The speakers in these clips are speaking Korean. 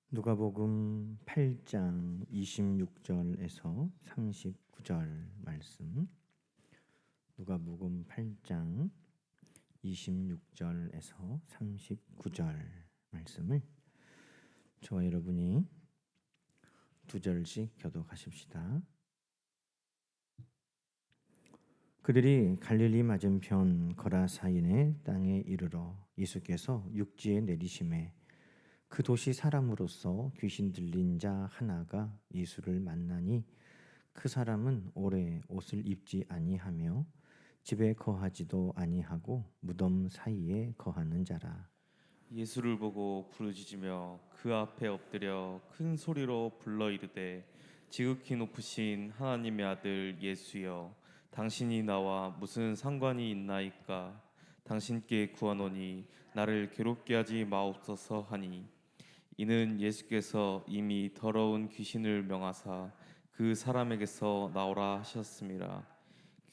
누가복음 8장 26절에서 39절 말씀. 누가복음 8장 26절에서 39절 말씀을 저와 여러분이 두 절씩 교독하십시다. 그들이 갈릴리 맞은편 거라사인의 땅에 이르러 예수께서 육지에 내리심에 그 도시 사람으로서 귀신 들린 자 하나가 예수를 만나니 그 사람은 오래 옷을 입지 아니하며 집에 거하지도 아니하고 무덤 사이에 거하는 자라. 예수를 보고 부르짖으며 그 앞에 엎드려 큰 소리로 불러 이르되 지극히 높으신 하나님의 아들 예수여, 당신이 나와 무슨 상관이 있나이까? 당신께 구하노니 나를 괴롭게 하지 마옵소서 하니, 이는 예수께서 이미 더러운 귀신을 명하사 그 사람에게서 나오라 하셨습니다.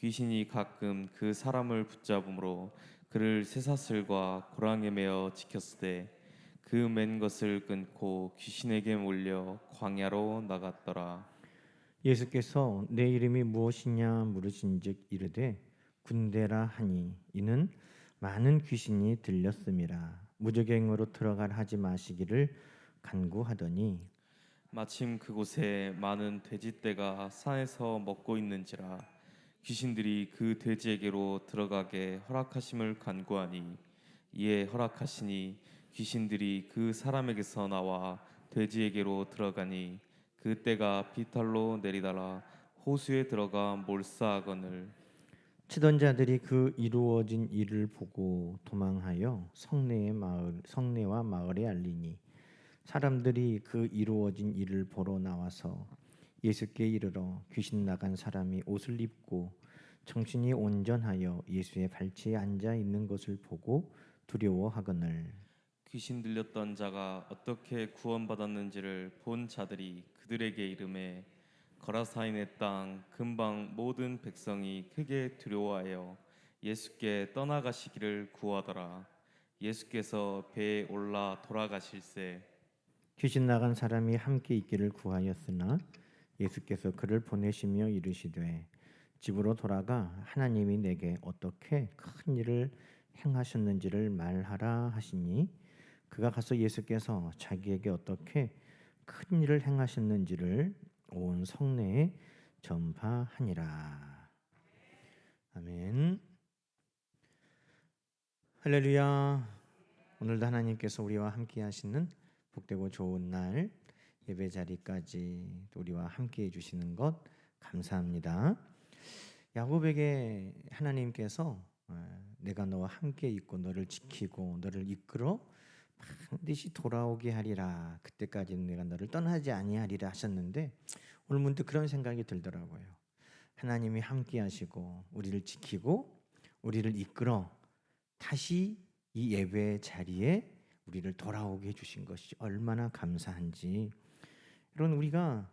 귀신이 가끔 그 사람을 붙잡음으로 그를 쇠사슬과 고랑에 매어 지켰으되 그 맨 것을 끊고 귀신에게 몰려 광야로 나갔더라. 예수께서 내 이름이 무엇이냐 물으신즉 이르되 군대라 하니 이는 많은 귀신이 들렸음이라. 무저갱으로 들어갈 하지 마시기를 간구하더니 마침 그곳에 많은 돼지떼가 산에서 먹고 있는지라 귀신들이 그 돼지에게로 들어가게 허락하심을 간구하니 이에 허락하시니 귀신들이 그 사람에게서 나와 돼지에게로 들어가니 그 떼가 비탈로 내리달아 호수에 들어가 몰사하거늘. 치던 자들이 그 이루어진 일을 보고 도망하여 성내와 마을에 알리니 사람들이 그 이루어진 일을 보러 나와서 예수께 이르러 귀신 나간 사람이 옷을 입고 정신이 온전하여 예수의 발치에 앉아 있는 것을 보고 두려워하거늘. 귀신 들렸던 자가 어떻게 구원받았는지를 본 자들이 그들에게 이르매 거라사인의 땅 근방 모든 백성이 크게 두려워하여 예수께 떠나가시기를 구하더라. 예수께서 배에 올라 돌아가실새 귀신 나간 사람이 함께 있기를 구하였으나 예수께서 그를 보내시며 이르시되 집으로 돌아가 하나님이 내게 어떻게 큰 일을 행하셨는지를 말하라 하시니 그가 가서 예수께서 자기에게 어떻게 큰 일을 행하셨는지를 온 성내에 전파하니라. 아멘. 할렐루야. 오늘도 하나님께서 우리와 함께 하시는 복되고 좋은 날 예배 자리까지 우리와 함께 해주시는 것 감사합니다. 야곱에게 하나님께서 내가 너와 함께 있고 너를 지키고 너를 이끌어 반드시 돌아오게 하리라. 그때까지는 내가 너를 떠나지 아니하리라 하셨는데 오늘 문득 그런 생각이 들더라고요. 하나님이 함께 하시고 우리를 지키고 우리를 이끌어 다시 이 예배 자리에 우리를 돌아오게 해주신 것이 얼마나 감사한지. 여러분, 우리가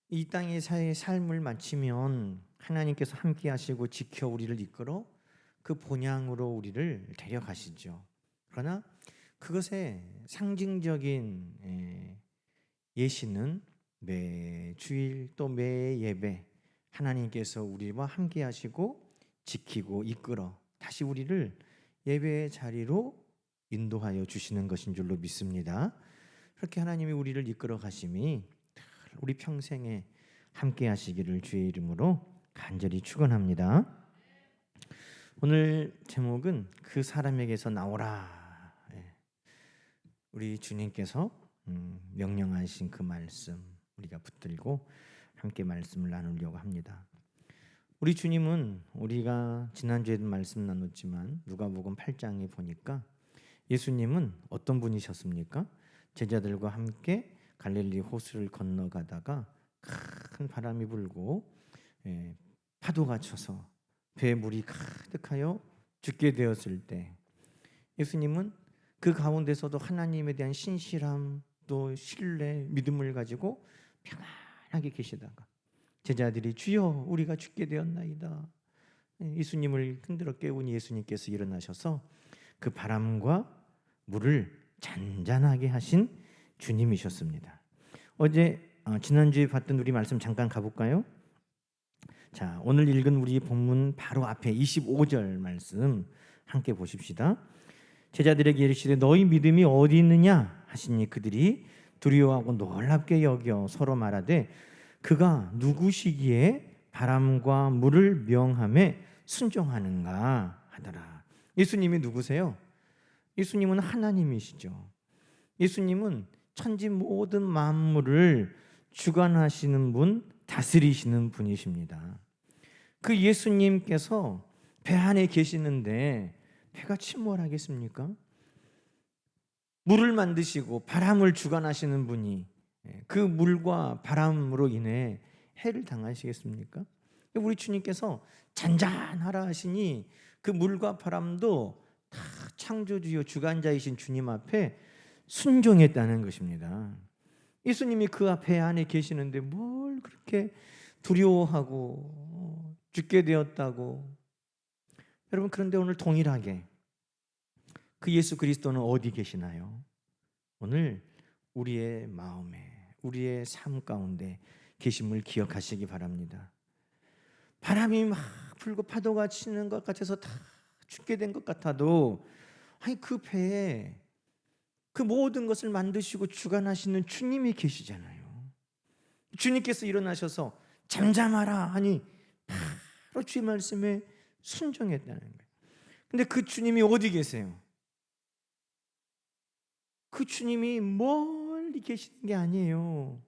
이 땅의 삶을 마치면 하나님께서 함께 하시고 지켜 우리를 이끌어 그 본향으로 우리를 데려가시죠. 그러나 그것의 상징적인 예시는 매 주일 또 매 예배 하나님께서 우리와 함께 하시고 지키고 이끌어 다시 우리를 예배의 자리로 인도하여 주시는 것인 줄로 믿습니다. 그렇게 하나님이 우리를 이끌어 가심이 우리 평생에 함께 하시기를 주의 이름으로 간절히 축원합니다. 오늘 제목은 그 사람에게서 나오라. 우리 주님께서 명령하신 그 말씀 우리가 붙들고 함께 말씀을 나누려고 합니다. 우리 주님은 우리가 지난주에도 말씀 나눴지만 누가복음 8장에 보니까 예수님은 어떤 분이셨습니까? 제자들과 함께 갈릴리 호수를 건너가다가 큰 바람이 불고 파도가 쳐서 배에 물이 가득하여 죽게 되었을 때 예수님은 그 가운데서도 하나님에 대한 신실함 또 신뢰 믿음을 가지고 평안하게 계시다가 제자들이 주여 우리가 죽게 되었나이다. 예수님을 흔들어 깨우니 예수님께서 일어나셔서 그 바람과 물을 잔잔하게 하신 주님이셨습니다. 지난주에 봤던 우리 말씀 잠깐 가볼까요? 자, 오늘 읽은 우리 본문 바로 앞에 25절 말씀 함께 보십시다. 제자들에게 이르시되 너희 믿음이 어디 있느냐 하시니 그들이 두려워하고 놀랍게 여겨 서로 말하되 그가 누구시기에 바람과 물을 명함에 순종하는가 하더라. 예수님이 누구세요? 예수님은 하나님이시죠. 예수님은 천지 모든 만물을 주관하시는 분, 다스리시는 분이십니다. 그 예수님께서 배 안에 계시는데 배가 침몰하겠습니까? 물을 만드시고 바람을 주관하시는 분이 그 물과 바람으로 인해 해를 당하시겠습니까? 우리 주님께서 잔잔하라 하시니 그 물과 바람도 다 창조주요 주관자이신 주님 앞에 순종했다는 것입니다. 예수님이 그 앞에 안에 계시는데 뭘 그렇게 두려워하고 죽게 되었다고. 여러분, 그런데 오늘 동일하게 그 예수 그리스도는 어디 계시나요? 오늘 우리의 마음에, 우리의 삶 가운데 계심을 기억하시기 바랍니다. 바람이 막 불고 파도가 치는 것 같아서 다 죽게 된 것 같아도 그 배에 그 모든 것을 만드시고 주관하시는 주님이 계시잖아요. 주님께서 일어나셔서 잠잠하라 하니 바로 주의 말씀에 순종했다는 거예요. 근데 그 주님이 어디 계세요? 그 주님이 멀리 계시는 게 아니에요.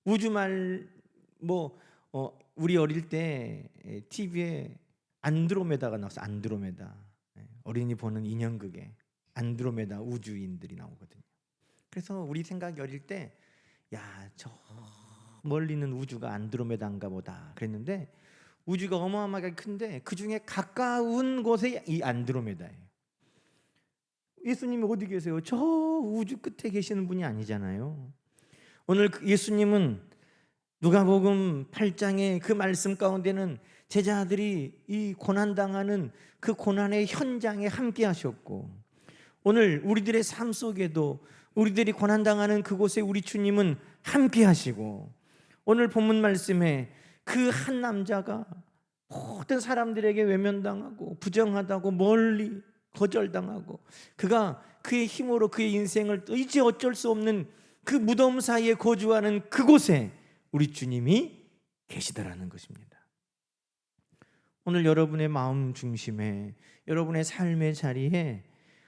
우주말 우리 어릴 때 TV에 안드로메다가 나왔어. 안드로메다. 어린이 보는 인형극에 안드로메다 우주인들이 나오거든요. 그래서 우리 생각이 어릴 때 저 멀리 있는 우주가 안드로메다인가 보다 그랬는데 우주가 어마어마하게 큰데 그 중에 가까운 곳에 이 안드로메다예요. 예수님이 어디 계세요? 저 우주 끝에 계시는 분이 아니잖아요. 오늘 예수님은 누가복음 8장의 그 말씀 가운데는 제자들이 이 고난당하는 그 고난의 현장에 함께 하셨고, 오늘 우리들의 삶 속에도 우리들이 고난당하는 그곳에 우리 주님은 함께 하시고, 오늘 본문 말씀에 그 한 남자가 모든 사람들에게 외면당하고 부정하다고 멀리 거절당하고 그가 그의 힘으로 그의 인생을 이제 어쩔 수 없는 그 무덤 사이에 거주하는 그곳에 우리 주님이 계시더라는 것입니다. 오늘 여러분의 마음 중심에, 여러분의 삶의 자리에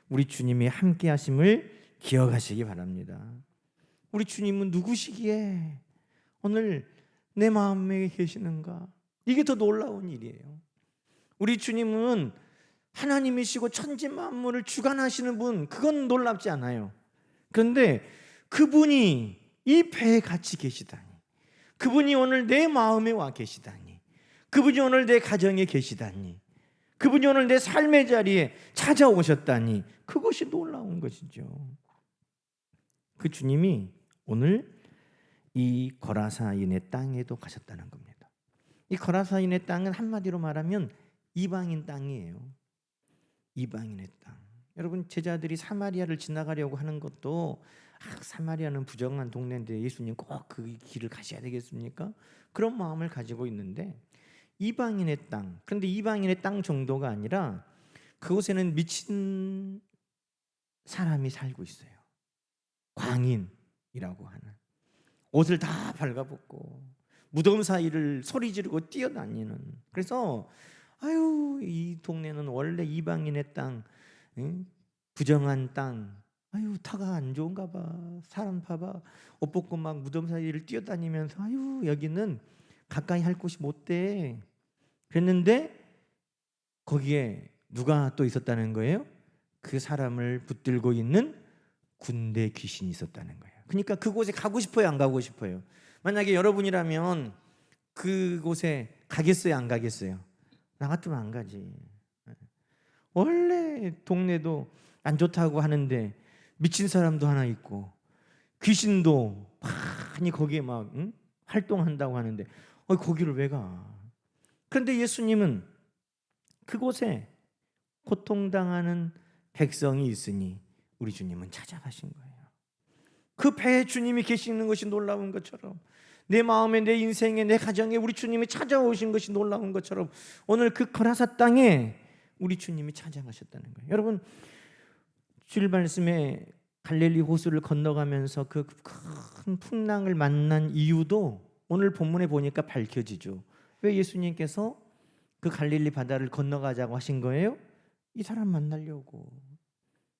우리 주님이 함께 하심을 기억하시기 바랍니다. 우리 주님은 누구시기에 오늘 내 마음에 계시는가? 이게 더 놀라운 일이에요. 우리 주님은 하나님이시고 천지 만물을 주관하시는 분, 그건 놀랍지 않아요. 그런데 그분이 이 배에 같이 계시다니, 그분이 오늘 내 마음에 와 계시다니, 그분이 오늘 내 가정에 계시다니, 그분이 오늘 내 삶의 자리에 찾아오셨다니, 그것이 놀라운 것이죠. 그 주님이 오늘 이 거라사인의 땅에도 가셨다는 겁니다. 이 거라사인의 땅은 한마디로 말하면 이방인 땅이에요. 이방인의 땅. 여러분, 제자들이 사마리아를 지나가려고 하는 것도 사마리아는 부정한 동네인데 예수님 꼭 그 길을 가셔야 되겠습니까? 그런 마음을 가지고 있는데 이방인의 땅. 그런데 이방인의 땅 정도가 아니라 그곳에는 미친 사람이 살고 있어요. 광인이라고 하는, 옷을 다 발가벗고 무덤 사이를 소리 지르고 뛰어다니는. 그래서 이 동네는 원래 이방인의 땅, 부정한 땅, 터가 안 좋은가 봐, 사람 봐봐, 옷 벗고 막 무덤 사이를 뛰어다니면서 여기는 가까이 할 곳이 못 돼. 그랬는데 거기에 누가 또 있었다는 거예요? 그 사람을 붙들고 있는 군대 귀신이 있었다는 거예요. 그러니까 그곳에 가고 싶어요, 안 가고 싶어요? 만약에 여러분이라면 그곳에 가겠어요, 안 가겠어요? 나 같으면 안 가지. 원래 동네도 안 좋다고 하는데 미친 사람도 하나 있고 귀신도 많이 거기에 막 활동한다고 하는데 거기를 왜 가? 그런데 예수님은 그곳에 고통당하는 백성이 있으니 우리 주님은 찾아가신 거예요. 그 배에 주님이 계시는 것이 놀라운 것처럼, 내 마음에, 내 인생에, 내 가정에 우리 주님이 찾아오신 것이 놀라운 것처럼 오늘 그 거라사 땅에 우리 주님이 찾아가셨다는 거예요. 여러분, 주일 말씀에 갈릴리 호수를 건너가면서 그 큰 풍랑을 만난 이유도 오늘 본문에 보니까 밝혀지죠. 왜 예수님께서 그 갈릴리 바다를 건너가자고 하신 거예요? 이 사람 만나려고.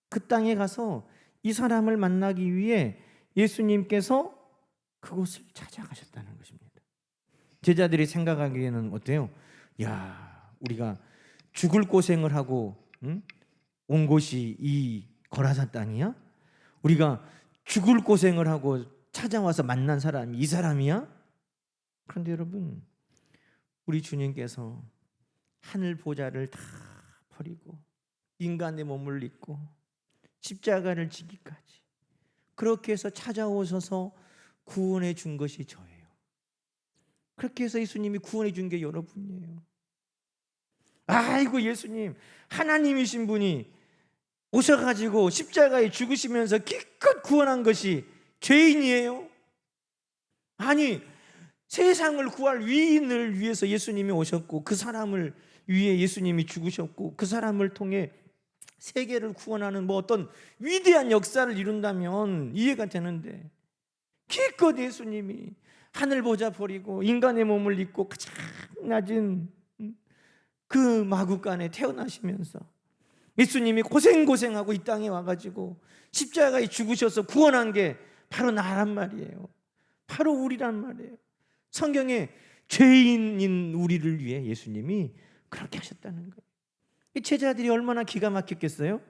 그 땅에 가서 이 사람을 만나기 위해 예수님께서 그곳을 찾아가셨다는 것입니다. 제자들이 생각하기에는 어때요? 야, 우리가 죽을 고생을 하고 온 곳이 이 거라사 땅이야? 우리가 죽을 고생을 하고 찾아와서 만난 사람이 이 사람이야? 그런데 여러분, 우리 주님께서 하늘 보좌를 다 버리고 인간의 몸을 입고 십자가를 지기까지 그렇게 해서 찾아오셔서 구원해 준 것이 저예요. 그렇게 해서 예수님이 구원해 준 게 여러분이에요. 아이고, 예수님 하나님이신 분이 오셔가지고 십자가에 죽으시면서 기껏 구원한 것이 죄인이에요? 아니, 세상을 구할 위인을 위해서 예수님이 오셨고 그 사람을 위해 예수님이 죽으셨고 그 사람을 통해 세계를 구원하는 어떤 위대한 역사를 이룬다면 이해가 되는데, 기껏 예수님이 하늘 보좌 버리고 인간의 몸을 입고 가장 낮은 그 마구간에 태어나시면서 예수님이 고생하고 이 땅에 와가지고 십자가에 죽으셔서 구원한 게 바로 나란 말이에요. 바로 우리란 말이에요. 성경에 죄인인 우리를 위해 예수님이 그렇게 하셨다는 거예요. 이 제자들이 얼마나 기가 막혔겠어요?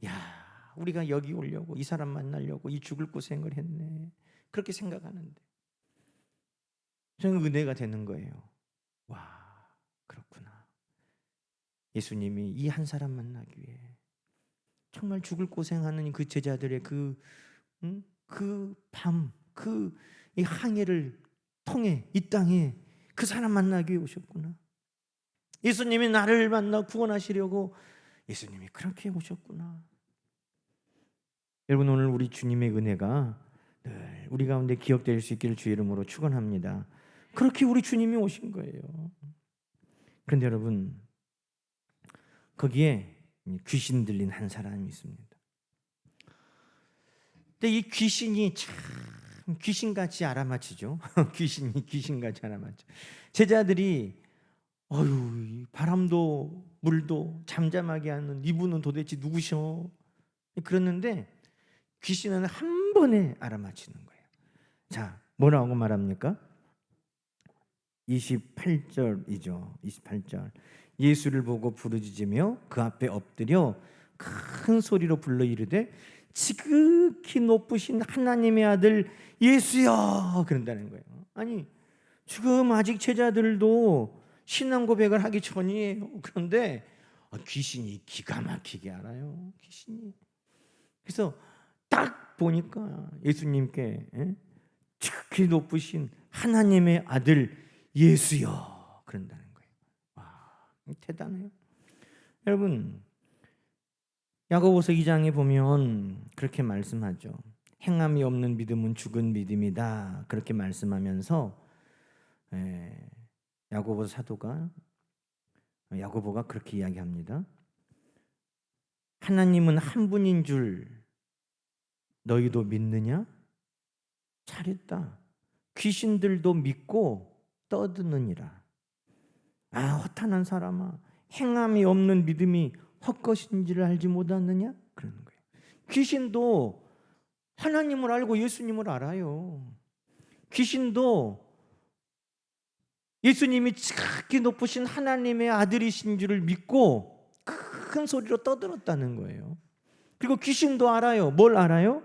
야, 우리가 여기 오려고, 이 사람 만나려고 이 죽을 고생을 했네, 그렇게 생각하는데 저는 은혜가 되는 거예요. 와, 그렇구나. 예수님이 이 한 사람 만나기 위해 정말 죽을 고생하는 그 제자들의 그 밤, 이 항해를 통해 이 땅에 그 사람 만나기 위해 오셨구나. 예수님이 나를 만나 구원하시려고 예수님이 그렇게 오셨구나. 여러분, 오늘 우리 주님의 은혜가 늘 우리 가운데 기억될 수 있기를 주의 이름으로 축원합니다. 그렇게 우리 주님이 오신 거예요. 그런데 여러분, 거기에 귀신 들린 한 사람이 있습니다. 근데 이 귀신이 참 귀신같이 알아맞히죠. 귀신이 귀신같이 알아맞죠. 제자들이 어휴, 바람도 물도 잠잠하게 하는 이분은 도대체 누구셔? 그랬는데 귀신은 한 번에 알아맞히는 거예요. 자, 뭐라고 말합니까? 28절이죠. 28절. 예수를 보고 부르짖으며 그 앞에 엎드려 큰 소리로 불러 이르되 지극히 높으신 하나님의 아들 예수여, 그런다는 거예요. 아니, 지금 아직 제자들도 신앙 고백을 하기 전이에요. 그런데 귀신이 기가 막히게 알아요. 귀신이. 그래서 딱 보니까 예수님께 지극히 높으신 하나님의 아들 예수여, 그런다는 거예요. 와, 대단해요. 여러분, 야고보서 2장에 보면 그렇게 말씀하죠. 행함이 없는 믿음은 죽은 믿음이다, 그렇게 말씀하면서 야고보가 그렇게 이야기합니다. 하나님은 한 분인 줄 너희도 믿느냐? 잘했다. 귀신들도 믿고 떠드느니라. 아, 허탄한 사람아, 행함이 없는 믿음이 헛것인지를 알지 못하느냐? 그러는 거예요. 귀신도 하나님을 알고 예수님을 알아요. 귀신도 예수님이 지극히 높으신 하나님의 아들이신 줄을 믿고 큰 소리로 떠들었다는 거예요. 그리고 귀신도 알아요. 뭘 알아요?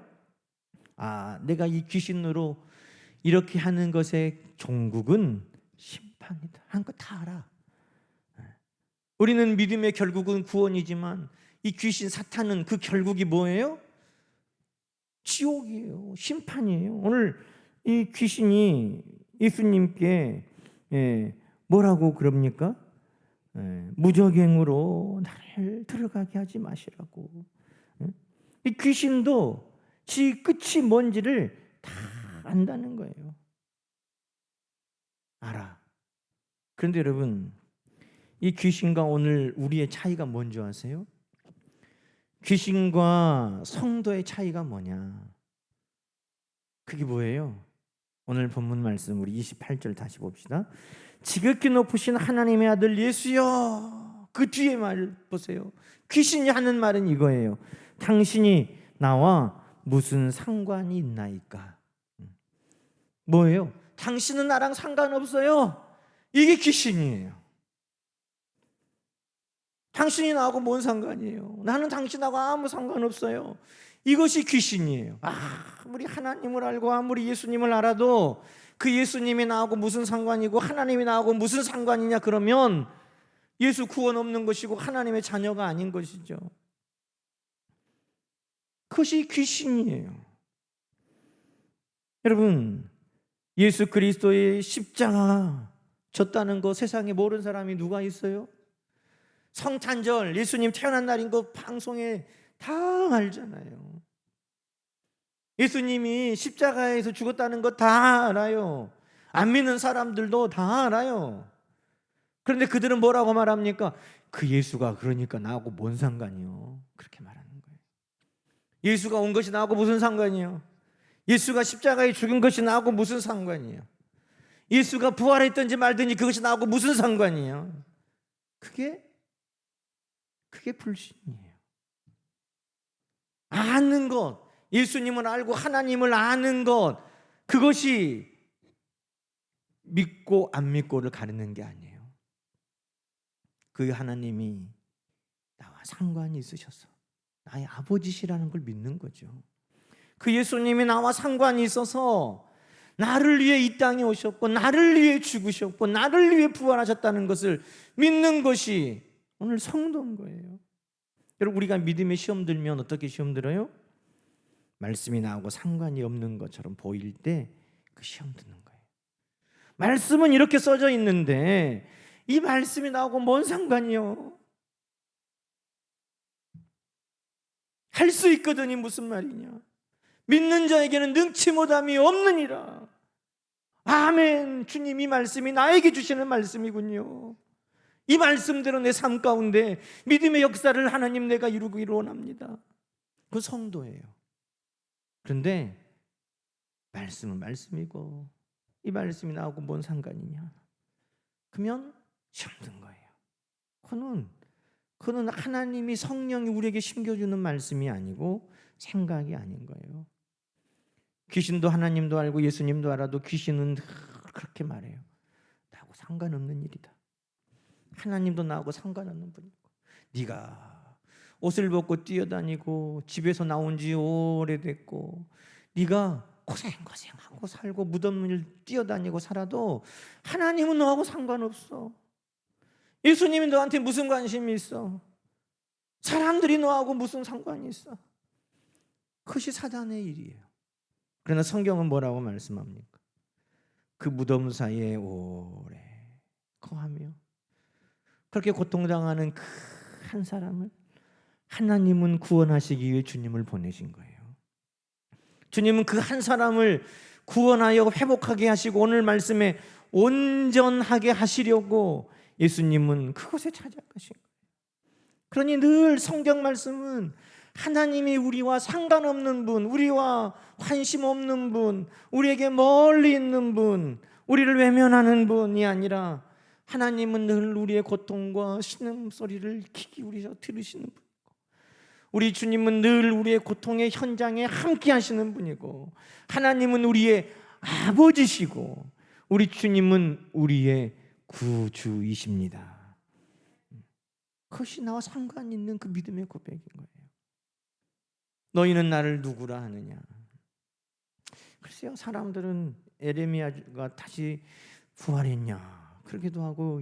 아, 내가 이 귀신으로 이렇게 하는 것의 종국은 심판이다 하는 거 다 알아. 우리는 믿음의 결국은 구원이지만 이 귀신 사탄은 그 결국이 뭐예요? 지옥이에요. 심판이에요. 오늘 이 귀신이 예수님께 뭐라고 그럽니까? 무적행으로 나를 들어가게 하지 마시라고. 이 귀신도 지 끝이 뭔지를 다 안다는 거예요. 알아. 그런데 여러분, 이 귀신과 오늘 우리의 차이가 뭔지 아세요? 귀신과 성도의 차이가 뭐냐? 그게 뭐예요? 오늘 본문 말씀 우리 28절 다시 봅시다. 지극히 높으신 하나님의 아들 예수여. 그 뒤에 말 보세요. 귀신이 하는 말은 이거예요. 당신이 나와 무슨 상관이 있나이까? 뭐예요? 당신은 나랑 상관없어요. 이게 귀신이에요. 당신이 나하고 뭔 상관이에요? 나는 당신하고 아무 상관없어요. 이것이 귀신이에요. 아무리 하나님을 알고 아무리 예수님을 알아도 그 예수님이 나하고 무슨 상관이고 하나님이 나하고 무슨 상관이냐 그러면 예수 구원 없는 것이고 하나님의 자녀가 아닌 것이죠. 그것이 귀신이에요. 여러분, 예수 그리스도의 십자가 졌다는 거 세상에 모르는 사람이 누가 있어요? 성탄절 예수님 태어난 날인 거 방송에 다 알잖아요. 예수님이 십자가에서 죽었다는 거 다 알아요. 안 믿는 사람들도 다 알아요. 그런데 그들은 뭐라고 말합니까? 그 예수가 그러니까 나하고 뭔 상관이요? 그렇게 말하는 거예요. 예수가 온 것이 나하고 무슨 상관이요? 예수가 십자가에 죽은 것이 나하고 무슨 상관이요? 예수가 부활했든지 말든지 그것이 나하고 무슨 상관이요? 그게 불신이에요. 아는 것, 예수님을 알고 하나님을 아는 것, 그것이 믿고 안 믿고를 가르는 게 아니에요. 그 하나님이 나와 상관이 있으셔서 나의 아버지시라는 걸 믿는 거죠. 그 예수님이 나와 상관이 있어서 나를 위해 이 땅에 오셨고 나를 위해 죽으셨고 나를 위해 부활하셨다는 것을 믿는 것이 오늘 성도인 거예요. 여러분, 우리가 믿음의 시험 들면 어떻게 시험 들어요? 말씀이 나오고 상관이 없는 것처럼 보일 때 그 시험 드는 거예요. 말씀은 이렇게 써져 있는데 이 말씀이 나오고 뭔 상관이요? 할 수 있거든이 무슨 말이냐? 믿는 자에게는 능치 못함이 없느니라. 아멘. 주님, 이 말씀이 나에게 주시는 말씀이군요. 이 말씀대로 내 삶 가운데 믿음의 역사를 하나님 내가 이루기를 원합니다. 그 성도예요. 그런데 말씀은 말씀이고 이 말씀이 나오고 뭔 상관이냐? 그러면 시험 든 거예요. 그는 하나님이 성령이 우리에게 심겨주는 말씀이 아니고 생각이 아닌 거예요. 귀신도 하나님도 알고 예수님도 알아도 귀신은 그렇게 말해요. 나하고 상관없는 일이다. 하나님도 나하고 상관없는 분이고, 네가 옷을 벗고 뛰어다니고 집에서 나온 지 오래됐고 네가 고생하고 살고 무덤을 뛰어다니고 살아도 하나님은 너하고 상관없어. 예수님이 너한테 무슨 관심이 있어? 사람들이 너하고 무슨 상관이 있어? 그것이 사단의 일이에요. 그러나 성경은 뭐라고 말씀합니까? 그 무덤 사이에 오래 거하며 그렇게 고통당하는 그 한 사람을 하나님은 구원하시기 위해 주님을 보내신 거예요. 주님은 그 한 사람을 구원하여 회복하게 하시고 오늘 말씀에 온전하게 하시려고 예수님은 그곳에 찾아가신 거예요. 그러니 늘 성경 말씀은 하나님이 우리와 상관없는 분, 우리와 관심 없는 분, 우리에게 멀리 있는 분, 우리를 외면하는 분이 아니라 하나님은 늘 우리의 고통과 신음소리를 귀 기울이셔 들으시는 분이고, 우리 주님은 늘 우리의 고통의 현장에 함께 하시는 분이고, 하나님은 우리의 아버지시고 우리 주님은 우리의 구주이십니다. 그것이 나와 상관 있는 그 믿음의 고백인 거예요. 너희는 나를 누구라 하느냐? 글쎄요, 사람들은 에레미야가 다시 부활했냐 그렇게도 하고,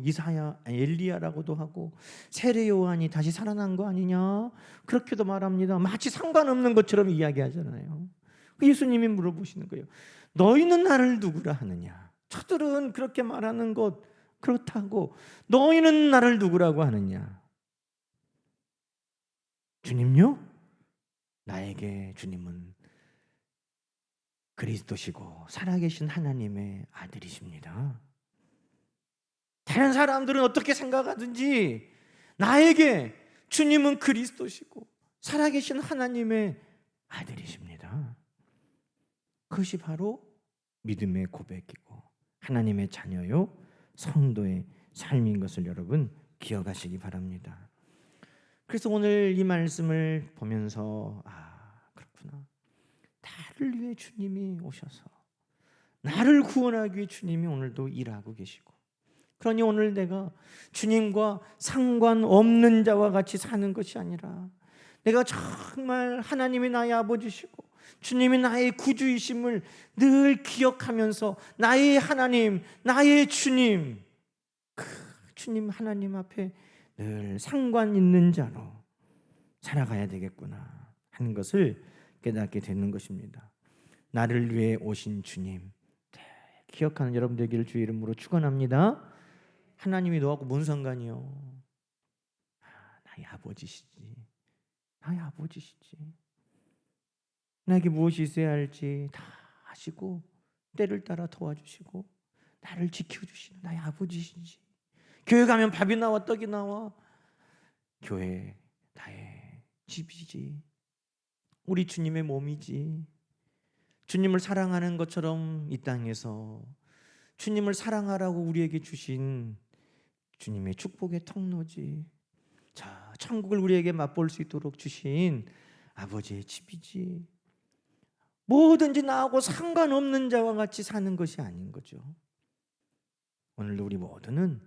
엘리야라고도 하고, 세례 요한이 다시 살아난 거 아니냐 그렇게도 말합니다. 마치 상관없는 것처럼 이야기하잖아요. 예수님이 물어보시는 거예요. 너희는 나를 누구라 하느냐? 저들은 그렇게 말하는 것 그렇다고 너희는 나를 누구라고 하느냐? 주님요? 나에게 주님은 그리스도시고 살아계신 하나님의 아들이십니다. 다른 사람들은 어떻게 생각하든지 나에게 주님은 그리스도시고 살아계신 하나님의 아들이십니다. 그것이 바로 믿음의 고백이고 하나님의 자녀요 성도의 삶인 것을 여러분 기억하시기 바랍니다. 그래서 오늘 이 말씀을 보면서 그렇구나, 나를 위해 주님이 오셔서 나를 구원하기 위해 주님이 오늘도 일하고 계시고, 그러니 오늘 내가 주님과 상관없는 자와 같이 사는 것이 아니라 내가 정말 하나님이 나의 아버지시고 주님이 나의 구주이심을 늘 기억하면서 나의 하나님, 나의 주님, 그 주님 하나님 앞에 늘 상관 있는 자로 살아가야 되겠구나 하는 것을 깨닫게 되는 것입니다. 나를 위해 오신 주님 기억하는 여러분 되기를 주의 이름으로 축원합니다. 하나님이 너하고 뭔 상관이요? 나의 아버지시지. 나의 아버지시지. 나에게 무엇이 있어야 할지 다 아시고 때를 따라 도와주시고 나를 지켜주시는 나의 아버지시지. 교회 가면 밥이 나와 떡이 나와. 교회 나의 집이지. 우리 주님의 몸이지. 주님을 사랑하는 것처럼 이 땅에서 주님을 사랑하라고 우리에게 주신 주님의 축복의 통로지. 자, 천국을 우리에게 맛볼 수 있도록 주신 아버지의 집이지. 뭐든지 나하고 상관없는 자와 같이 사는 것이 아닌 거죠. 오늘도 우리 모두는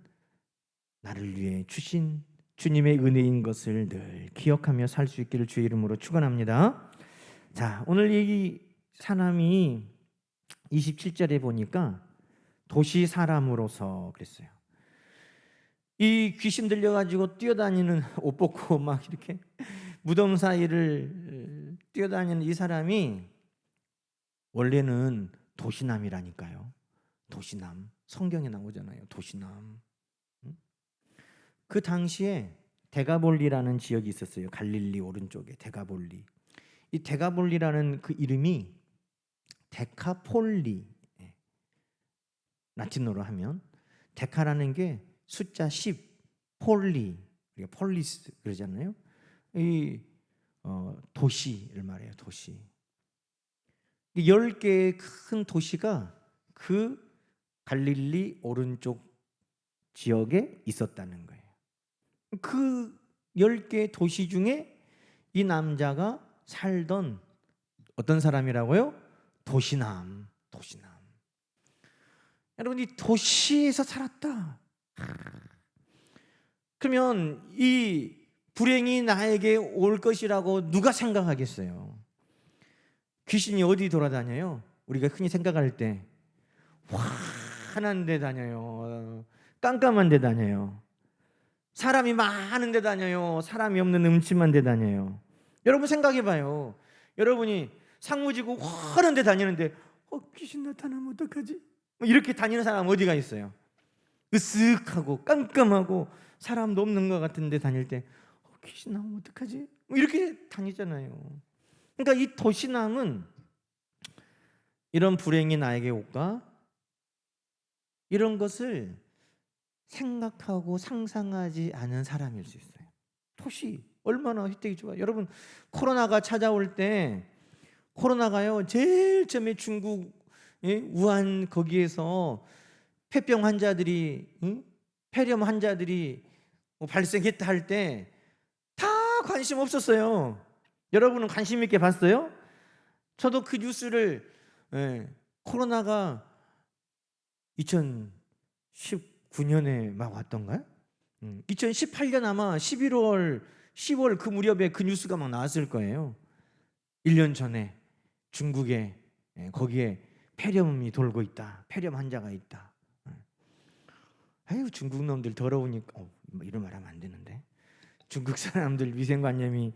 나를 위해 주신 주님의 은혜인 것을 늘 기억하며 살 수 있기를 주의 이름으로 축원합니다. 자, 오늘 이 사람이 27절에 보니까 도시 사람으로서 그랬어요. 이 귀신 들려가지고 뛰어다니는 옷 벗고 막 이렇게 무덤 사이를 뛰어다니는 이 사람이 원래는 도시남이라니까요. 도시남, 성경에 나오잖아요. 도시남. 그 당시에 데가볼리라는 지역이 있었어요. 갈릴리 오른쪽에 데가볼리. 이 데가볼리라는 그 이름이 데카폴리, 라틴어로 하면 데카라는 게 숫자 10, 폴리, 우리가 폴리스 그러잖아요. 이 도시를 말해요. 도시. 10개의 큰 도시가 그 갈릴리 오른쪽 지역에 있었다는 거예요. 그 10개의 도시 중에 이 남자가 살던 어떤 사람이라고요? 도시남. 여러분, 이 도시에서 살았다. 그러면 이 불행이 나에게 올 것이라고 누가 생각하겠어요? 귀신이 어디 돌아다녀요? 우리가 흔히 생각할 때 환한 데 다녀요. 깜깜한 데 다녀요. 사람이 많은 데 다녀요. 사람이 없는 음침한 데 다녀요. 여러분 생각해봐요. 여러분이 상무지구 환한 데 다니는데 귀신 나타나면 어떡하지? 이렇게 다니는 사람 어디가 있어요? 으쓱하고 깜깜하고 사람도 없는 것 같은 데 다닐 때 귀신 나오면 어떡하지? 이렇게 다니잖아요. 그러니까 이 도시남은 이런 불행이 나에게 올까? 이런 것을 생각하고 상상하지 않은 사람일 수 있어요. 도시 얼마나 혜택이 좋아요. 여러분, 코로나가 찾아올 때 코로나가요 제일 처음에 중국 우한 거기에서 폐병 환자들이 폐렴 환자들이 발생했다 할 때 다 관심 없었어요. 여러분은 관심 있게 봤어요? 저도 그 뉴스를 코로나가 2019년에 막 왔던가요? 2018년 아마 11월 10월 그 무렵에 그 뉴스가 막 나왔을 거예요. 1년 전에 중국에 거기에 폐렴이 돌고 있다. 폐렴 환자가 있다. 아유, 중국 놈들 더러우니까 이런 말 하면 안 되는데. 중국 사람들 위생관념이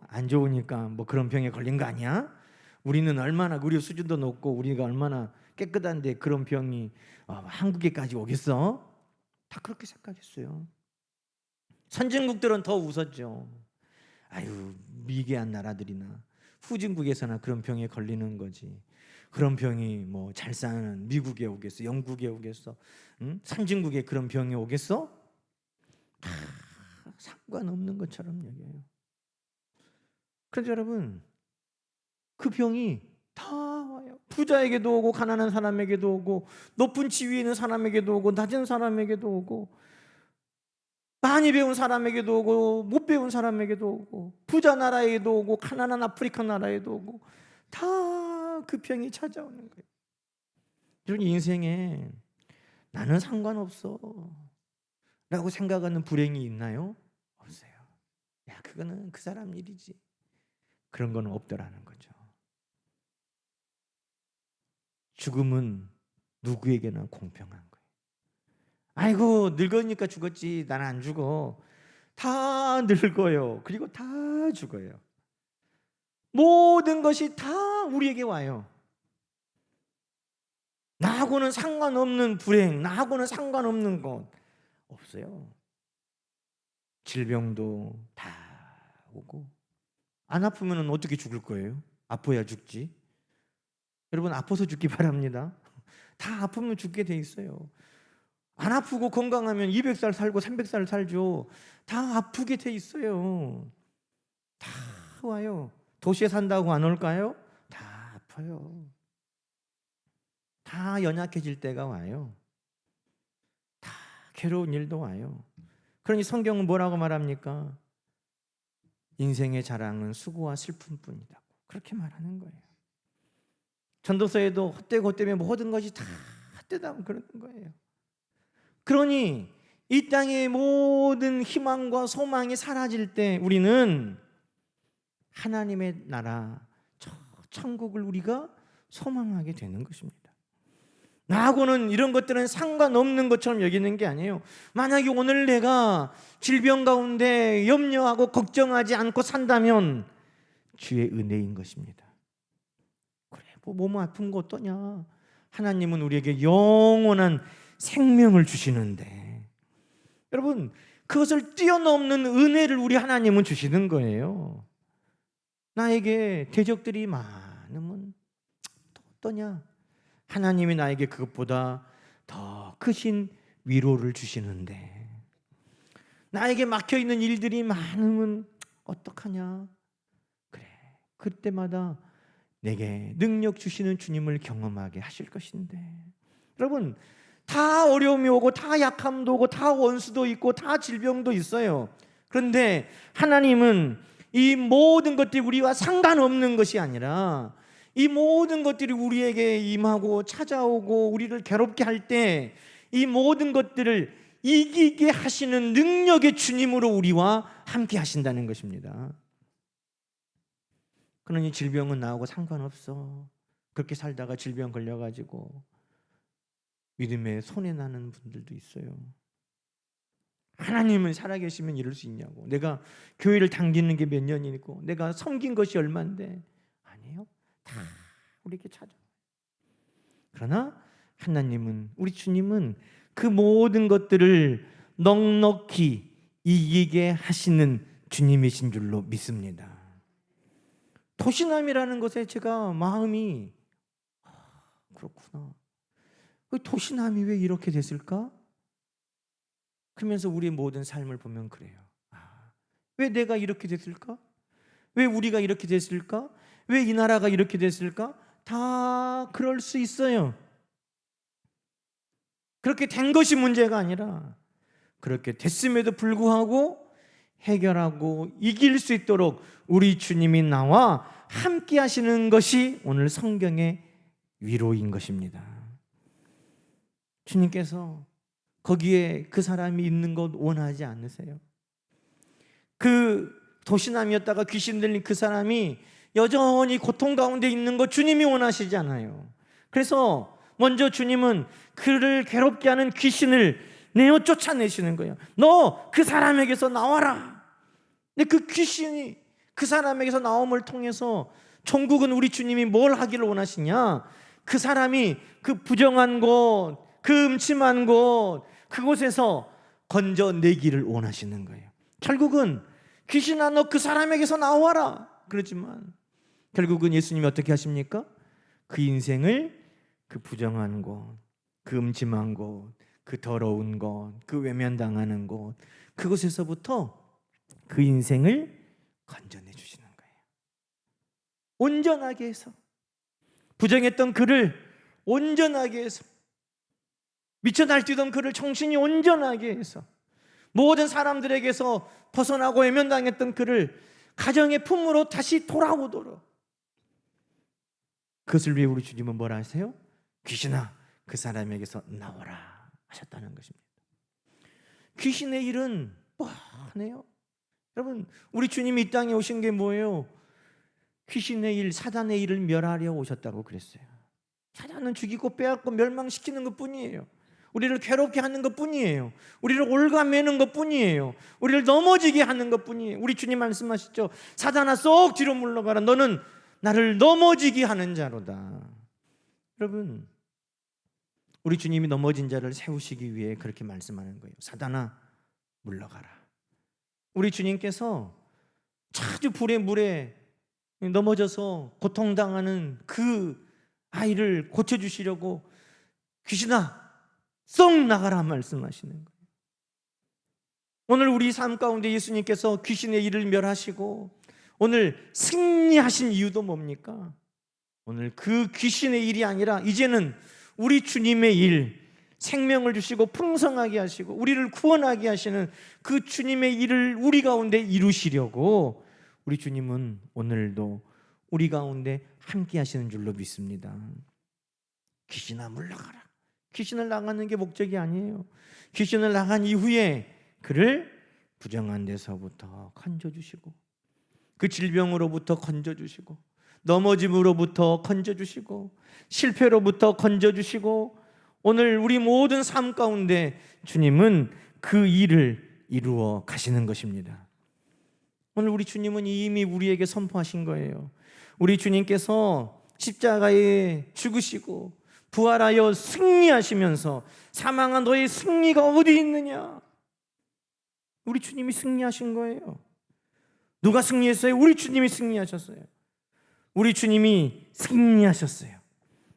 안 좋으니까 뭐 그런 병에 걸린 거 아니야? 우리는 얼마나 의료 수준도 높고 우리가 얼마나 깨끗한데 그런 병이 한국에까지 오겠어? 다 그렇게 생각했어요. 선진국들은 더 웃었죠. 아유, 미개한 나라들이나 후진국에서나 그런 병에 걸리는 거지. 그런 병이 뭐 잘 사는 미국에 오겠어, 영국에 오겠어, 선진국에 그런 병이 오겠어? 다 상관없는 것처럼 여겨요. 그런데 여러분, 그 병이 다 와요. 부자에게도 오고 가난한 사람에게도 오고 높은 지위에 있는 사람에게도 오고 낮은 사람에게도 오고 많이 배운 사람에게도 오고 못 배운 사람에게도 오고 부자 나라에도 오고 가난한 아프리카 나라에도 오고 다 그 병이 찾아오는 거예요. 여러분, 인생에 나는 상관없어 라고 생각하는 불행이 있나요? 없어요. 야, 그거는 그 사람 일이지. 그런 건 없더라는 거죠. 죽음은 누구에게나 공평한 거예요. 아이고, 늙으니까 죽었지. 나는 안 죽어. 다 늙어요. 그리고 다 죽어요. 모든 것이 다 우리에게 와요. 나하고는 상관없는 불행, 나하고는 상관없는 것 없어요. 질병도 다 오고. 안 아프면 어떻게 죽을 거예요? 아파야 죽지. 여러분, 아파서 죽기 바랍니다. 다 아프면 죽게 돼 있어요. 안 아프고 건강하면 200살 살고 300살 살죠. 다 아프게 돼 있어요. 다 와요. 도시에 산다고 안 올까요? 다 아파요. 다 연약해질 때가 와요. 다 괴로운 일도 와요. 그러니 성경은 뭐라고 말합니까? 인생의 자랑은 수고와 슬픔뿐이다. 그렇게 말하는 거예요. 전도서에도 헛되고 헛되면 모든 것이 다 헛되다고 그러는 거예요. 그러니 이 땅의 모든 희망과 소망이 사라질 때 우리는 하나님의 나라, 천국을 우리가 소망하게 되는 것입니다. 나하고는 이런 것들은 상관없는 것처럼 여기는 게 아니에요. 만약에 오늘 내가 질병 가운데 염려하고 걱정하지 않고 산다면 주의 은혜인 것입니다. 그래, 뭐 몸 아픈 거 어떠냐? 하나님은 우리에게 영원한 생명을 주시는데, 여러분, 그것을 뛰어넘는 은혜를 우리 하나님은 주시는 거예요. 나에게 대적들이 많으면 또 어떠냐? 하나님이 나에게 그것보다 더 크신 위로를 주시는데, 나에게 막혀있는 일들이 많으면 어떡하냐? 그래, 그때마다 내게 능력 주시는 주님을 경험하게 하실 것인데, 여러분, 다 어려움이 오고 다 약함도 오고 다 원수도 있고 다 질병도 있어요. 그런데 하나님은 이 모든 것들이 우리와 상관없는 것이 아니라 이 모든 것들이 우리에게 임하고 찾아오고 우리를 괴롭게 할 때 이 모든 것들을 이기게 하시는 능력의 주님으로 우리와 함께 하신다는 것입니다. 그러니 질병은 나하고 상관없어. 그렇게 살다가 질병 걸려가지고 믿음에 손해나는 분들도 있어요. 하나님은 살아계시면 이럴 수 있냐고. 내가 교회를 당기는 게 몇 년이고 내가 섬긴 것이 얼만데. 아니에요. 다 우리에게 찾아. 그러나 하나님은, 우리 주님은 그 모든 것들을 넉넉히 이기게 하시는 주님이신 줄로 믿습니다. 도시남이라는 것에 제가 마음이 그렇구나. 도시남이 왜 이렇게 됐을까? 그러면서 우리의 모든 삶을 보면 그래요. 왜 내가 이렇게 됐을까? 왜 우리가 이렇게 됐을까? 왜 이 나라가 이렇게 됐을까? 다 그럴 수 있어요. 그렇게 된 것이 문제가 아니라 그렇게 됐음에도 불구하고 해결하고 이길 수 있도록 우리 주님이 나와 함께 하시는 것이 오늘 성경의 위로인 것입니다. 주님께서 거기에 그 사람이 있는 것 원하지 않으세요? 그 도시남이었다가 귀신 들린 그 사람이 여전히 고통 가운데 있는 것 주님이 원하시지 않아요. 그래서 먼저 주님은 그를 괴롭게 하는 귀신을 내어 쫓아내시는 거예요. 너 그 사람에게서 나와라. 근데 그 귀신이 그 사람에게서 나옴을 통해서 종국은 우리 주님이 뭘 하기를 원하시냐? 그 사람이 그 부정한 곳, 그 음침한 곳, 그곳에서 건져내기를 원하시는 거예요. 결국은 귀신아, 너 그 사람에게서 나와라 그러지만 결국은 예수님이 어떻게 하십니까? 그 인생을 그 부정한 곳, 그 음침한 곳, 그 더러운 곳, 그 외면당하는 곳, 그곳에서부터 그 인생을 건져내 주시는 거예요. 온전하게 해서, 부정했던 그를 온전하게 해서, 미쳐 날뛰던 그를 정신이 온전하게 해서, 모든 사람들에게서 벗어나고 외면당했던 그를 가정의 품으로 다시 돌아오도록, 그것을 위해 우리 주님은 뭐라 하세요? 귀신아, 그 사람에게서 나오라 하셨다는 것입니다. 귀신의 일은 뻔해요. 여러분, 우리 주님이 이 땅에 오신 게 뭐예요? 귀신의 일, 사단의 일을 멸하려 오셨다고 그랬어요. 사단은 죽이고 빼앗고 멸망시키는 것뿐이에요. 우리를 괴롭게 하는 것뿐이에요. 우리를 올가매는 것뿐이에요. 우리를 넘어지게 하는 것뿐이에요. 우리 주님 말씀하시죠. 사단아, 쏙 뒤로 물러가라. 너는 나를 넘어지게 하는 자로다. 여러분, 우리 주님이 넘어진 자를 세우시기 위해 그렇게 말씀하는 거예요. 사단아, 물러가라. 우리 주님께서 자주 불에 물에 넘어져서 고통당하는 그 아이를 고쳐주시려고 귀신아, 썩 나가라 말씀하시는 거예요. 오늘 우리 삶 가운데 예수님께서 귀신의 일을 멸하시고 오늘 승리하신 이유도 뭡니까? 오늘 그 귀신의 일이 아니라 이제는 우리 주님의 일, 생명을 주시고 풍성하게 하시고 우리를 구원하게 하시는 그 주님의 일을 우리 가운데 이루시려고 우리 주님은 오늘도 우리 가운데 함께 하시는 줄로 믿습니다. 귀신아, 물러가라. 귀신을 나가는 게 목적이 아니에요. 귀신을 나간 이후에 그를 부정한 데서부터 건져주시고, 그 질병으로부터 건져주시고, 넘어짐으로부터 건져주시고, 실패로부터 건져주시고, 오늘 우리 모든 삶 가운데 주님은 그 일을 이루어 가시는 것입니다. 오늘 우리 주님은 이미 우리에게 선포하신 거예요. 우리 주님께서 십자가에 죽으시고 부활하여 승리하시면서 사망한 너의 승리가 어디 있느냐? 우리 주님이 승리하신 거예요. 누가 승리했어요? 우리 주님이 승리하셨어요. 우리 주님이 승리하셨어요.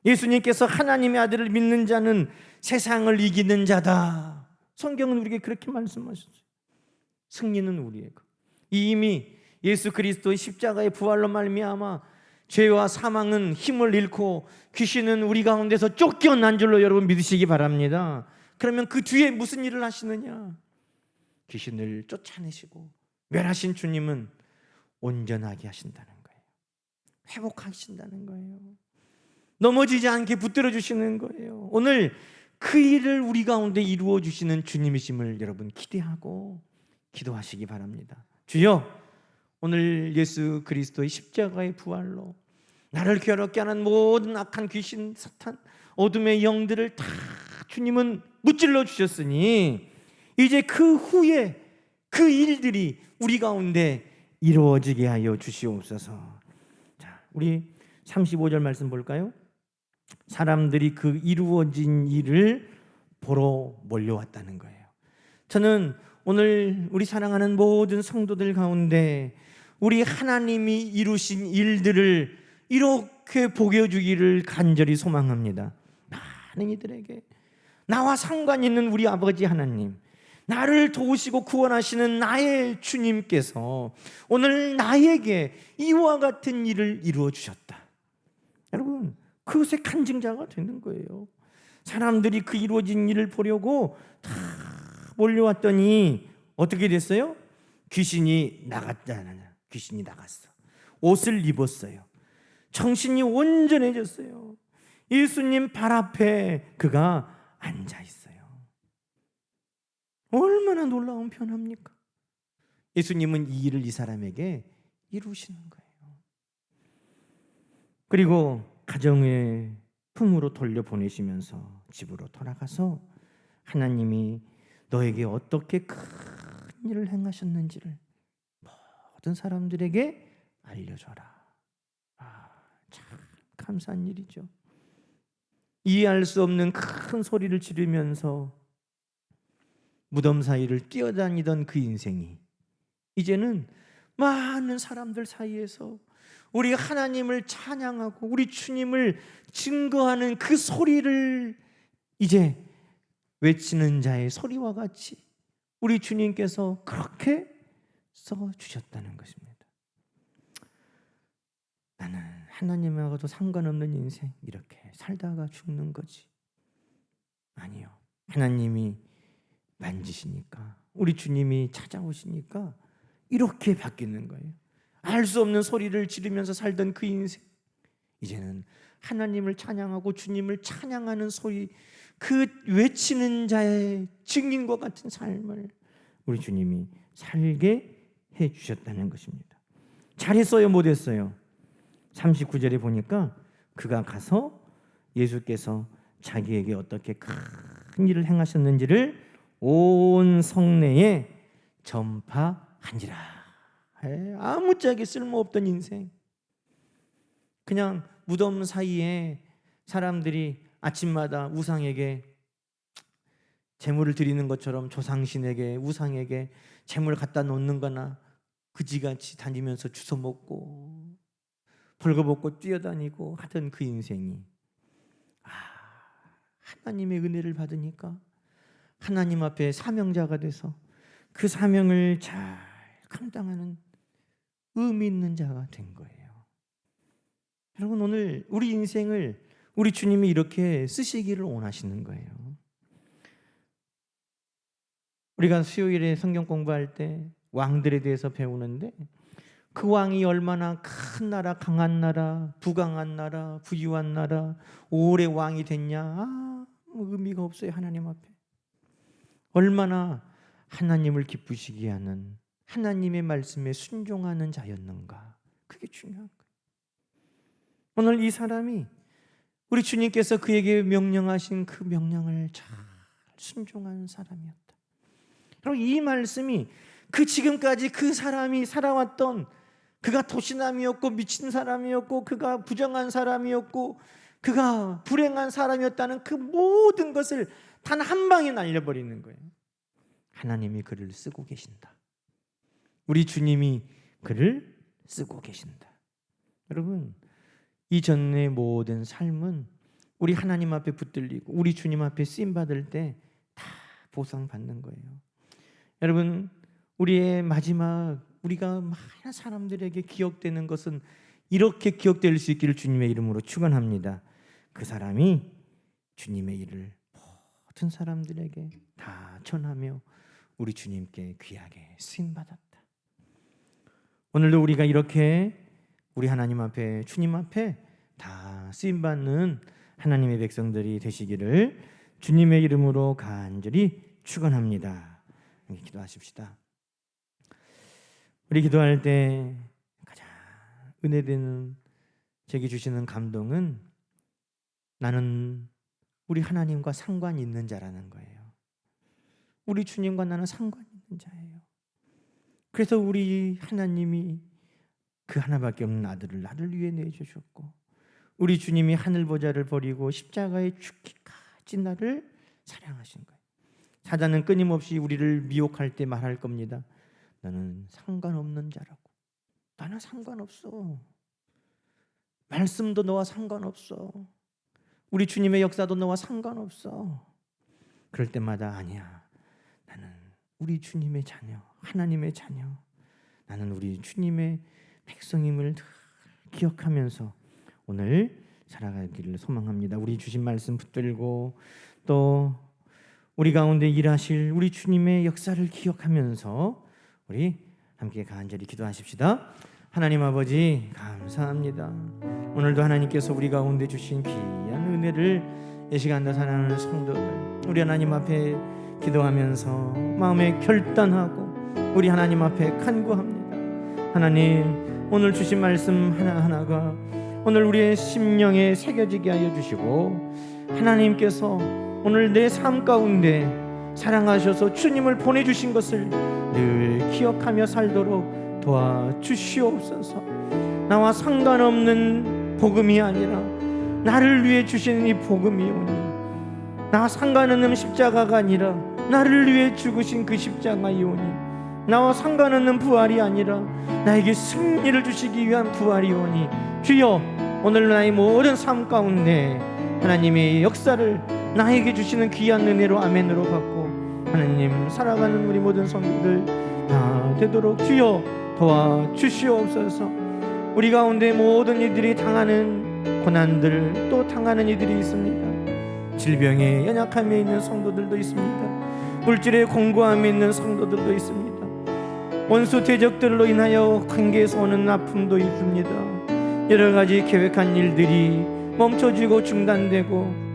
예수님께서 하나님의 아들을 믿는 자는 세상을 이기는 자다. 성경은 우리에게 그렇게 말씀하셨어요. 승리는 우리의 것. 이미 예수 그리스도의 십자가의 부활로 말미암아 죄와 사망은 힘을 잃고 귀신은 우리 가운데서 쫓겨난 줄로 여러분 믿으시기 바랍니다. 그러면 그 뒤에 무슨 일을 하시느냐? 귀신을 쫓아내시고 멸하신 주님은 온전하게 하신다는 거예요. 회복하신다는 거예요. 넘어지지 않게 붙들어 주시는 거예요. 오늘 그 일을 우리 가운데 이루어 주시는 주님이심을 여러분 기대하고 기도하시기 바랍니다. 주여, 오늘 예수 그리스도의 십자가의 부활로 나를 괴롭게 하는 모든 악한 귀신, 사탄, 어둠의 영들을 다 주님은 무찔러 주셨으니 이제 그 후에 그 일들이 우리 가운데 이루어지게 하여 주시옵소서. 자, 우리 35절 말씀 볼까요? 사람들이 그 이루어진 일을 보러 몰려왔다는 거예요. 저는 오늘 우리 사랑하는 모든 성도들 가운데 우리 하나님이 이루신 일들을 이렇게 보게 주기를 간절히 소망합니다. 많은 이들에게 나와 상관 있는 우리 아버지 하나님, 나를 도우시고 구원하시는 나의 주님께서 오늘 나에게 이와 같은 일을 이루어 주셨다. 여러분, 그것의 간증자가 되는 거예요. 사람들이 그 이루어진 일을 보려고 다 몰려왔더니 어떻게 됐어요? 귀신이 나갔잖아요. 귀신이 나갔어. 옷을 입었어요. 정신이 온전해졌어요. 예수님 발 앞에 그가 앉아 있어요. 얼마나 놀라운 변화입니까? 예수님은 이 일을 이 사람에게 이루시는 거예요. 그리고 가정의 품으로 돌려보내시면서 집으로 돌아가서 하나님이 너에게 어떻게 큰 일을 행하셨는지를 모든 사람들에게 알려줘라. 참 감사한 일이죠. 이해할 수 없는 큰 소리를 지르면서 무덤 사이를 뛰어다니던 그 인생이 이제는 많은 사람들 사이에서 우리 하나님을 찬양하고 우리 주님을 증거하는 그 소리를 이제 외치는 자의 소리와 같이 우리 주님께서 그렇게 써주셨다는 것입니다. 나는 하나님하고도 상관없는 인생 이렇게 살다가 죽는 거지. 아니요. 하나님이 만지시니까, 우리 주님이 찾아오시니까 이렇게 바뀌는 거예요. 알 수 없는 소리를 지르면서 살던 그 인생, 이제는 하나님을 찬양하고 주님을 찬양하는 소리, 그 외치는 자의 증인과 같은 삶을 우리 주님이 살게 해주셨다는 것입니다. 잘했어요, 못했어요? 39절에 보니까 그가 가서 예수께서 자기에게 어떻게 큰 일을 행하셨는지를 온 성내에 전파한지라. 아무짝에 쓸모없던 인생, 그냥 무덤 사이에 사람들이 아침마다 우상에게 제물을 드리는 것처럼 조상신에게, 우상에게 제물을 갖다 놓는 거나 그지같이 다니면서 주워 먹고 벌거벗고 뛰어다니고 하던 그 인생이 하나님의 은혜를 받으니까 하나님 앞에 사명자가 돼서 그 사명을 잘 감당하는 의미 있는 자가 된 거예요. 여러분, 오늘 우리 인생을 우리 주님이 이렇게 쓰시기를 원하시는 거예요. 우리가 수요일에 성경 공부할 때 왕들에 대해서 배우는데, 그 왕이 얼마나 큰 나라, 강한 나라, 부강한 나라, 부유한 나라, 오래 왕이 됐냐? 의미가 없어요. 하나님 앞에 얼마나 하나님을 기쁘시게 하는, 하나님의 말씀에 순종하는 자였는가, 그게 중요한 거예요. 오늘 이 사람이 우리 주님께서 그에게 명령하신 그 명령을 잘 순종하는 사람이었다. 그리고 이 말씀이 그 지금까지 그 사람이 살아왔던, 그가 도시남이었고 미친 사람이었고 그가 부정한 사람이었고 그가 불행한 사람이었다는 그 모든 것을 단 한 방에 날려버리는 거예요. 하나님이 그를 쓰고 계신다. 우리 주님이 그를 쓰고 계신다. 여러분, 이전의 모든 삶은 우리 하나님 앞에 붙들리고 우리 주님 앞에 쓰임받을 때 다 보상받는 거예요. 여러분, 우리의 마지막, 우리가 많은 사람들에게 기억되는 것은 이렇게 기억될 수 있기를 주님의 이름으로 축원합니다. 그 사람이 주님의 일을 모든 사람들에게 다 전하며 우리 주님께 귀하게 쓰임받았다. 오늘도 우리가 이렇게 우리 하나님 앞에, 주님 앞에 다 쓰임받는 하나님의 백성들이 되시기를 주님의 이름으로 간절히 축원합니다. 기도하십시다. 우리 기도할 때 가장 은혜되는, 제게 주시는 감동은 나는 우리 하나님과 상관이 있는 자라는 거예요. 우리 주님과 나는 상관이 있는 자예요. 그래서 우리 하나님이 그 하나밖에 없는 아들을 나를 위해 내주셨고, 우리 주님이 하늘 보좌를 버리고 십자가에 죽기까지 나를 사랑하신 거예요. 사단은 끊임없이 우리를 미혹할 때 말할 겁니다. 너는 상관없는 자라고. 나는 상관없어. 말씀도 너와 상관없어. 우리 주님의 역사도 너와 상관없어. 그럴 때마다 아니야. 나는 우리 주님의 자녀, 하나님의 자녀. 나는 우리 주님의 백성임을 늘 기억하면서 오늘 살아가기를 소망합니다. 우리 주신 말씀 붙들고 또 우리 가운데 일하실 우리 주님의 역사를 기억하면서 우리 함께 간절히 기도하십시다. 하나님 아버지, 감사합니다. 오늘도 하나님께서 우리 가운데 주신 귀한 은혜를 이 시간도 사랑하는 성도들, 우리 하나님 앞에 기도하면서 마음에 결단하고 우리 하나님 앞에 간구합니다. 하나님, 오늘 주신 말씀 하나하나가 오늘 우리의 심령에 새겨지게 하여 주시고, 하나님께서 오늘 내 삶 가운데 사랑하셔서 주님을 보내주신 것을 늘 기억하며 살도록 도와주시옵소서. 나와 상관없는 복음이 아니라 나를 위해 주시는 이 복음이오니, 나와 상관없는 십자가가 아니라 나를 위해 죽으신 그 십자가이오니, 나와 상관없는 부활이 아니라 나에게 승리를 주시기 위한 부활이오니 주여 오늘 나의 모든 삶 가운데 하나님의 역사를 나에게 주시는 귀한 은혜로 아멘으로 받고 하나님 살아가는 우리 모든 성도들 다 되도록 주여 도와주시옵소서. 우리 가운데 모든 이들이 당하는 고난들 또 당하는 이들이 있습니다. 질병에 연약함에 있는 성도들도 있습니다. 물질의 공고함에 있는 성도들도 있습니다. 원수 대적들로 인하여 관계에서 오는 아픔도 있습니다. 여러 가지 계획한 일들이 멈춰지고 중단되고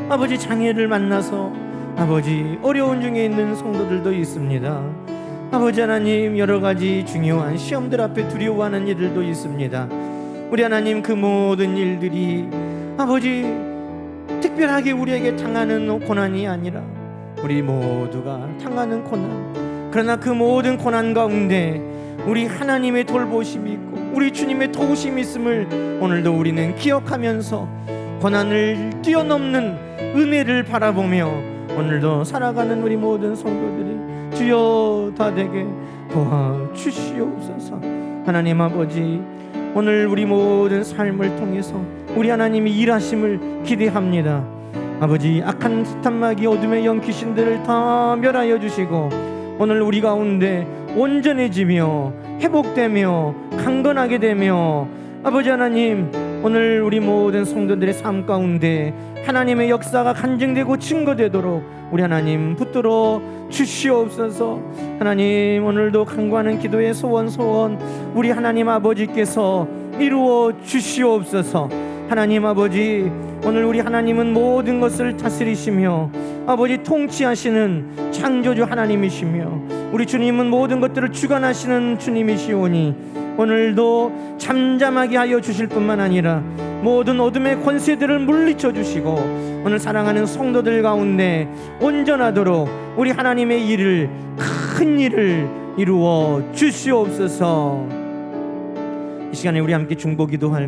아버지 장애를 만나서 아버지 어려운 중에 있는 성도들도 있습니다. 아버지 하나님 여러 가지 중요한 시험들 앞에 두려워하는 이들도 있습니다. 우리 하나님 그 모든 일들이 아버지 특별하게 우리에게 당하는 고난이 아니라 우리 모두가 당하는 고난, 그러나 그 모든 고난 가운데 우리 하나님의 돌보심이 있고 우리 주님의 도우심이 있음을 오늘도 우리는 기억하면서 고난을 뛰어넘는 은혜를 바라보며 오늘도 살아가는 우리 모든 성도들이 주여 다 되게 도와주시옵소서. 하나님 아버지 오늘 우리 모든 삶을 통해서 우리 하나님이 일하심을 기대합니다. 아버지 악한 사탄마귀 어둠의 영 귀신들을 다 멸하여 주시고 오늘 우리 가운데 온전해지며 회복되며 강건하게 되며 아버지 하나님 오늘 우리 모든 성도들의 삶 가운데 하나님의 역사가 간증되고 증거되도록 우리 하나님 붙들어 주시옵소서. 하나님 오늘도 간구하는 기도의 소원 우리 하나님 아버지께서 이루어 주시옵소서. 하나님 아버지 오늘 우리 하나님은 모든 것을 다스리시며 아버지 통치하시는 창조주 하나님이시며 우리 주님은 모든 것들을 주관하시는 주님이시오니 오늘도 잠잠하게 하여 주실 뿐만 아니라 모든 어둠의 권세들을 물리쳐 주시고 오늘 사랑하는 성도들 가운데 온전하도록 우리 하나님의 일을 큰 일을 이루어 주시옵소서. 이 시간에 우리 함께 중보 기도할